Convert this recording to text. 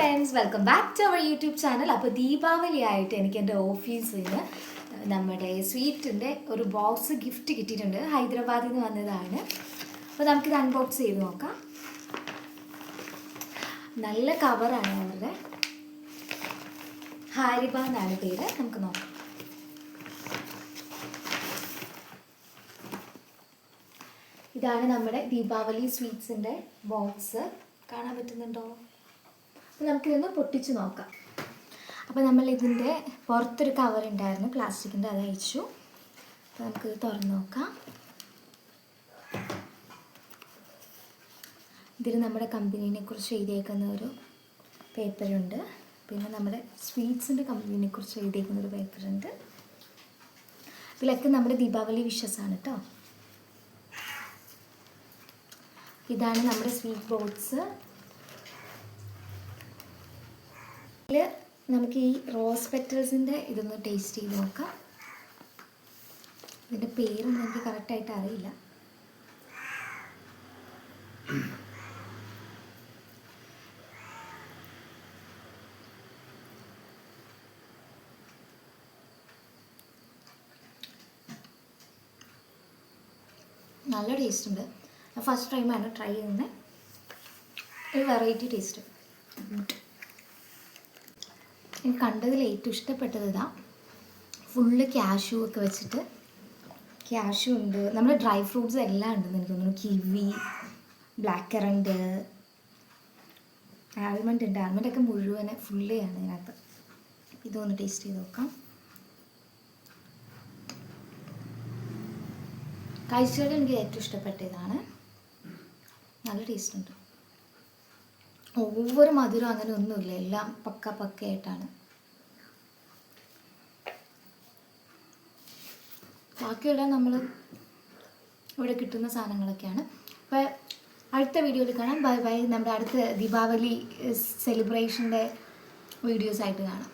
Friends, welcome back to our YouTube channel. അപ്പോൾ ദീപാവലി ആയിട്ട് എനിക്ക് എൻ്റെ ഓഫീസിൽ നിന്ന് നമ്മുടെ സ്വീറ്റിൻ്റെ ഒരു ബോക്സ് ഗിഫ്റ്റ് കിട്ടിയിട്ടുണ്ട്. ഹൈദരാബാദിൽ നിന്ന് വന്നതാണ്. അപ്പോൾ നമുക്കിത് അൺബോക്സ് ചെയ്ത് നോക്കാം. നല്ല കവറാണ് അവരുടെ. ഹാരിബ എന്നാണ് പേര്. നമുക്ക് നോക്കാം. ഇതാണ് നമ്മുടെ ദീപാവലി സ്വീറ്റ്സിൻ്റെ ബോക്സ്. കാണാൻ പറ്റുന്നുണ്ടോ? അപ്പോൾ നമുക്കിതൊന്ന് പൊട്ടിച്ച് നോക്കാം. അപ്പോൾ നമ്മൾ ഇതിൻ്റെ പുറത്തൊരു കവർ ഉണ്ടായിരുന്നു പ്ലാസ്റ്റിക്കിൻ്റെ, അത് അയച്ചു. അപ്പോൾ നമുക്കിത് തുറന്ന് നോക്കാം. ഇതിൽ നമ്മുടെ കമ്പനീനെ കുറിച്ച് എഴുതിയേക്കുന്ന ഒരു പേപ്പറുണ്ട്. പിന്നെ നമ്മുടെ സ്വീറ്റ്സിൻ്റെ കമ്പനീനെ കുറിച്ച് എഴുതിയേക്കുന്ന ഒരു പേപ്പറുണ്ട്. ഇതിലൊക്കെ നമ്മുടെ ദീപാവലി വിഷസാണ് കേട്ടോ. ഇതാണ് നമ്മുടെ സ്വീറ്റ് ബോക്സ്. ഇതിൽ നമുക്ക് ഈ റോസ് പെറ്റൽസിൻ്റെ ഇതൊന്ന് ടേസ്റ്റ് ചെയ്ത് നോക്കാം. ഇതിൻ്റെ പേരൊന്നും എനിക്ക് കറക്റ്റായിട്ട് അറിയില്ല. നല്ല ടേസ്റ്റ് ഉണ്ട്. ഫസ്റ്റ് ടൈമാണ് ട്രൈ ചെയ്യുന്നത്. ഒരു വെറൈറ്റി ടേസ്റ്റ്. എനിക്ക് കണ്ടതിൽ ഏറ്റവും ഇഷ്ടപ്പെട്ടത് ഇതാ. ഫുള്ള് ക്യാഷ്യൂ ഒക്കെ വെച്ചിട്ട്, ക്യാഷ്യൂ ഉണ്ട്, നമ്മുടെ ഡ്രൈ ഫ്രൂട്ട്സ് എല്ലാം ഉണ്ടെന്ന് എനിക്ക് തോന്നുന്നു. കിവി, ബ്ലാക്ക് കറണ്ട്, ആൽമണ്ട് ഉണ്ട്. ആൽമണ്ടൊക്കെ മുഴുവൻ ഫുള്ളിയാണ് ഇതിനകത്ത്. ഇതൊന്ന് ടേസ്റ്റ് ചെയ്ത് നോക്കാം. കഴിച്ചത് എനിക്ക് ഏറ്റവും ഇഷ്ടപ്പെട്ട ഇതാണ്. നല്ല ടേസ്റ്റ് ഉണ്ട്. ഓവർ മധുരം അങ്ങനെ ഒന്നുമില്ല, എല്ലാം പക്കയായിട്ടാണ്. ബാക്കിയെല്ലാം നമ്മൾ ഇവിടെ കിട്ടുന്ന സാധനങ്ങളൊക്കെയാണ്. അപ്പോൾ അടുത്ത വീഡിയോയിൽ കാണാം. Bye bye. നമ്മുടെ അടുത്ത ദീപാവലി സെലിബ്രേഷൻ്റെ വീഡിയോസായിട്ട് കാണാം.